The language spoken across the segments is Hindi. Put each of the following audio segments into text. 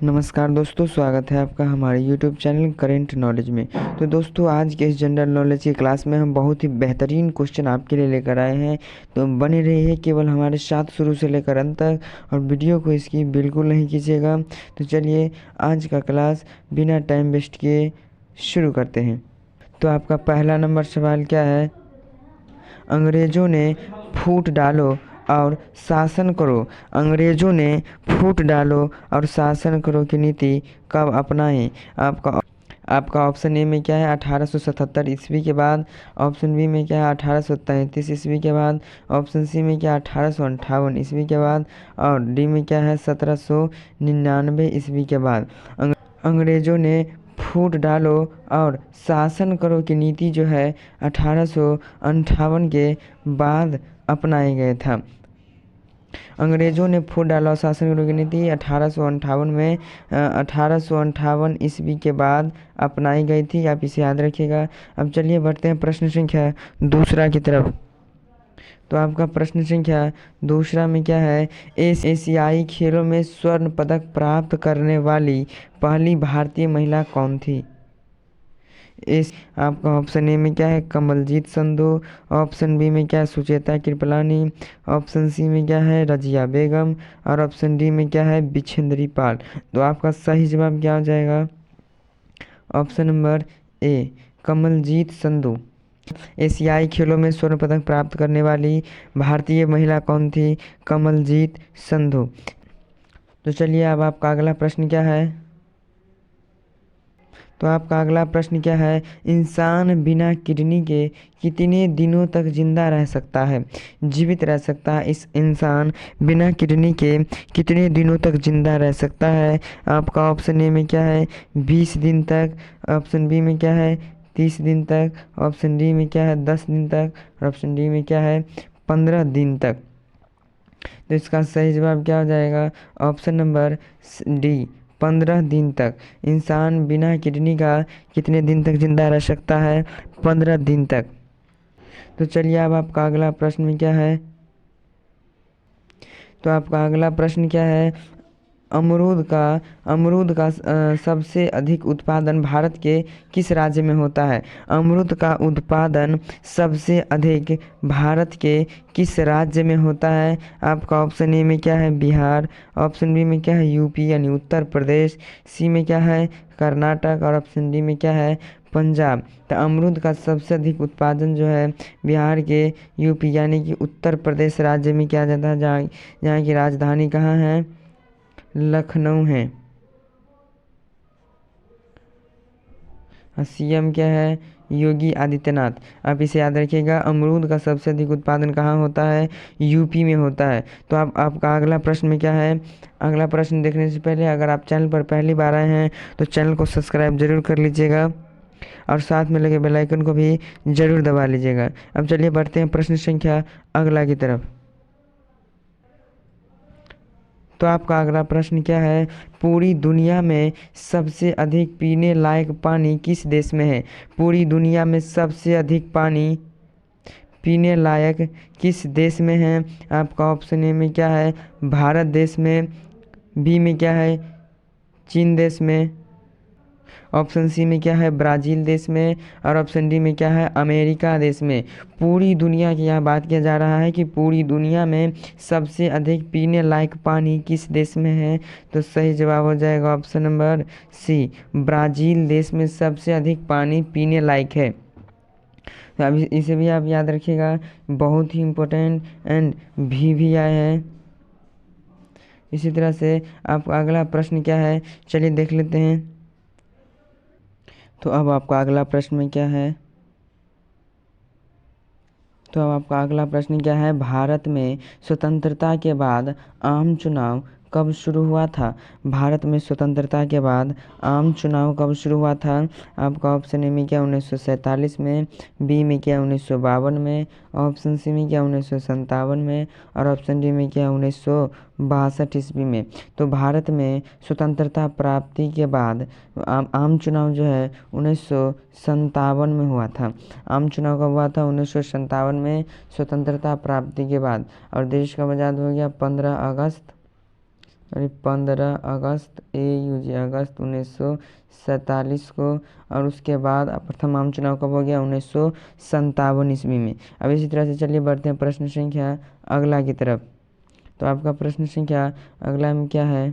नमस्कार दोस्तों, स्वागत है आपका हमारे YouTube चैनल करेंट नॉलेज में। तो दोस्तों, आज के इस जनरल नॉलेज की क्लास में हम बहुत ही बेहतरीन क्वेश्चन आपके लिए लेकर आए हैं। तो बने रहिए केवल हमारे साथ शुरू से लेकर अंत तक, और वीडियो को इसकी बिल्कुल नहीं कीजिएगा। तो चलिए आज का क्लास बिना टाइम वेस्ट किए शुरू करते हैं। तो आपका पहला नंबर सवाल क्या है? अंग्रेज़ों ने फूट डालो और शासन करो। अंग्रेज़ों ने फूट डालो और शासन करो की नीति कब अपनाई? आपका ऑप्शन ए में क्या है 1877 ईस्वी के बाद, ऑप्शन बी में क्या है 1833 ईस्वी के बाद, ऑप्शन सी में क्या है 1858 ईस्वी के बाद, और डी में क्या है 1799 ईस्वी के बाद। अंग्रेज़ों ने फूट डालो और शासन करो की नीति जो है 1858 के बाद अपनाया गया था। अंग्रेज़ों ने फूट डाला और शासन करो की नीति 1858 में 1858 ईस्वी के बाद अपनाई गई थी। आप इसे याद रखिएगा। अब चलिए बढ़ते हैं प्रश्न संख्या दूसरा की तरफ। तो आपका प्रश्न संख्या दूसरा में क्या है? एशियाई खेलों में स्वर्ण पदक प्राप्त करने वाली पहली भारतीय महिला कौन थी? आपका ऑप्शन ए में क्या है कमलजीत संधू, ऑप्शन बी में क्या है सुचेता कृपलानी, ऑप्शन सी में क्या है रजिया बेगम, और ऑप्शन डी में क्या है बिछेंद्री पाल। तो आपका सही जवाब क्या हो जाएगा? Option number A Kamaljeet Sandhu. एशियाई खेलों में स्वर्ण पदक प्राप्त करने वाली भारतीय महिला कौन थी? कमलजीत संधू। तो चलिए अब आपका अगला प्रश्न क्या है? तो आपका अगला प्रश्न क्या है? इंसान बिना किडनी के कितने दिनों तक जिंदा रह सकता है? जीवित रह सकता है इस इंसान बिना किडनी के कितने दिनों तक जिंदा रह सकता है? आपका ऑप्शन ए में क्या है 20 दिन तक, ऑप्शन बी में क्या है 30 दिन तक, ऑप्शन डी में क्या है 10 दिन तक, और ऑप्शन डी में क्या है 15 दिन तक। तो इसका सही जवाब क्या हो जाएगा? ऑप्शन नंबर डी 15 दिन तक। इंसान बिना किडनी का कितने दिन तक जिंदा रह सकता है? 15 दिन तक। तो चलिए अब आपका अगला प्रश्न क्या है? तो आपका अगला प्रश्न क्या है? अमरूद का सबसे अधिक उत्पादन भारत के किस राज्य में होता है? अमरूद का उत्पादन सबसे अधिक भारत के किस राज्य में होता है? आपका ऑप्शन ए में क्या है बिहार, ऑप्शन बी में क्या है यूपी यानी उत्तर प्रदेश, सी में क्या है कर्नाटक, और ऑप्शन डी में क्या है पंजाब। तो अमरूद का सबसे अधिक उत्पादन जो है बिहार के यूपी यानी कि उत्तर प्रदेश राज्य में किया जाता है, जहाँ की राजधानी कहाँ है? लखनऊ है। सीएम क्या है? योगी आदित्यनाथ। आप इसे याद रखिएगा। अमरूद का सबसे अधिक उत्पादन कहाँ होता है? यूपी में होता है। तो आपका अगला प्रश्न में क्या है? अगला प्रश्न देखने से पहले अगर आप चैनल पर पहली बार आए हैं तो चैनल को सब्सक्राइब जरूर कर लीजिएगा, और साथ में लगे बेल आइकन को भी जरूर दबा लीजिएगा। अब चलिए बढ़ते हैं प्रश्न संख्या अगला की तरफ। तो आपका अगला प्रश्न क्या है? पूरी दुनिया में सबसे अधिक पीने लायक पानी किस देश में है? पूरी दुनिया में सबसे अधिक पानी पीने लायक किस देश में है? आपका ऑप्शन ए में क्या है भारत देश में, बी में क्या है चीन देश में, ऑप्शन सी में क्या है ब्राज़ील देश में, और ऑप्शन डी में क्या है अमेरिका देश में। पूरी दुनिया की यहाँ बात किया जा रहा है कि पूरी दुनिया में सबसे अधिक पीने लायक पानी किस देश में है? तो सही जवाब हो जाएगा ऑप्शन नंबर सी, ब्राज़ील देश में सबसे अधिक पानी पीने लायक है। तो अभी इसे भी आप याद रखिएगा, बहुत ही इम्पोर्टेंट एंड भी आए हैं। इसी तरह से आपका अगला प्रश्न क्या है चलिए देख लेते हैं। तो अब आपका अगला प्रश्न में क्या है? तो अब आपका अगला प्रश्न क्या है? भारत में स्वतंत्रता के बाद आम चुनाव कब शुरू हुआ था? भारत में स्वतंत्रता के बाद आम चुनाव कब शुरू हुआ था? आपका ऑप्शन ए में क्या 1947 में, बी में क्या 1952 में, ऑप्शन सी में क्या 1957 में, और ऑप्शन डी में क्या 1962 ईस्वी में। तो भारत में स्वतंत्रता प्राप्ति के बाद आम चुनाव जो है 1957 में हुआ था। आम चुनाव कब हुआ था? 1957 में, स्वतंत्रता प्राप्ति के बाद। और देश कब आज़ाद हो गया? 15 अगस्त अरे 15 अगस्त अगस्त 1947 को। और उसके बाद प्रथम आम चुनाव कब हो गया? 1957 ईस्वी में। अब इसी तरह से चलिए बढ़ते हैं प्रश्न संख्या अगला की तरफ। तो आपका प्रश्न संख्या अगला में क्या है?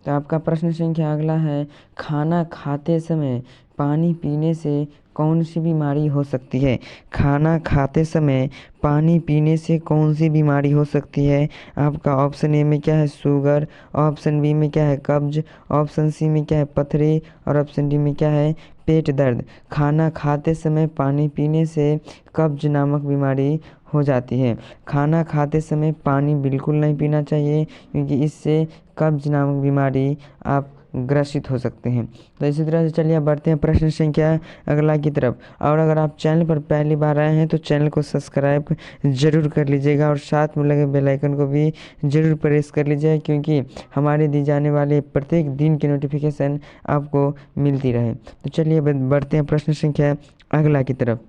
तो आपका प्रश्न संख्या अगला है, खाना खाते समय पानी पीने से कौन सी बीमारी हो सकती है? खाना खाते समय पानी पीने से कौन सी बीमारी हो सकती है? आपका ऑप्शन ए में क्या है? शुगर, ऑप्शन बी में क्या है? कब्ज, ऑप्शन सी में क्या है? पथरी, और ऑप्शन डी में क्या है? पेट दर्द। खाना खाते समय पानी पीने से कब्ज नामक बीमारी हो जाती है। खाना खाते समय पानी बिल्कुल नहीं पीना चाहिए, क्योंकि इससे कब्ज नामक बीमारी आप ग्रसित हो सकते हैं। तो इसी तरह से चलिए अब बढ़ते हैं प्रश्न संख्या अगला की तरफ। और अगर आप चैनल पर पहली बार आए हैं तो चैनल को सब्सक्राइब जरूर कर लीजिएगा और साथ में लगे बेल आइकन को भी जरूर प्रेस कर लीजिएगा, क्योंकि हमारे दी जाने वाले प्रत्येक दिन की नोटिफिकेशन आपको मिलती रहे। तो चलिए बढ़ते हैं प्रश्न संख्या अगला की तरफ।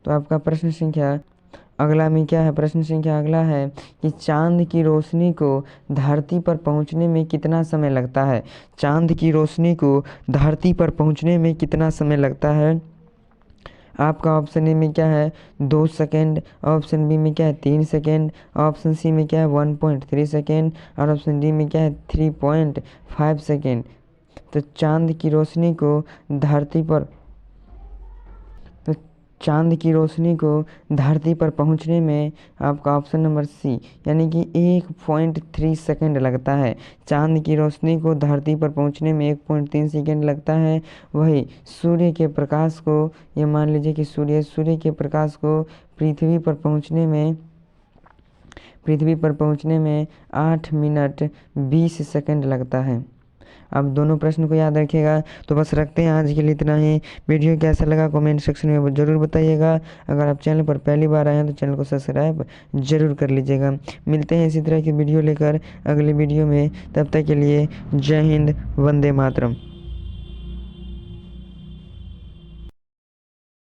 तो आपका प्रश्न संख्या अगला में क्या है? प्रश्न संख्या अगला है कि चांद की रोशनी को धरती पर पहुंचने में कितना समय लगता है? चांद की रोशनी को धरती पर पहुंचने में कितना समय लगता है? आपका ऑप्शन ए में क्या है? 2 सेकेंड, ऑप्शन बी में क्या है? 3 सेकेंड, ऑप्शन सी में क्या है? 1.3 सेकेंड, और ऑप्शन डी में क्या है? 3.5 सेकेंड। तो चांद की रोशनी को धरती पर तो चांद की रोशनी को धरती पर पहुंचने में आपका ऑप्शन नंबर सी यानी कि 1.3 सेकेंड लगता है। चांद की रोशनी को धरती पर पहुंचने में 1.3 सेकेंड लगता है। वही सूर्य के प्रकाश को, ये मान लीजिए कि सूर्य के प्रकाश को पृथ्वी पर पहुंचने में 8 मिनट 20 सेकेंड लगता है। अब दोनों प्रश्न को याद रखिएगा। तो बस रखते हैं आज के लिए इतना ही। वीडियो कैसा लगा कमेंट सेक्शन में ज़रूर बताइएगा। अगर आप चैनल पर पहली बार आए हैं तो चैनल को सब्सक्राइब जरूर कर लीजिएगा। मिलते हैं इसी तरह की वीडियो लेकर अगले वीडियो में। तब तक के लिए जय हिंद, वंदे मातरम।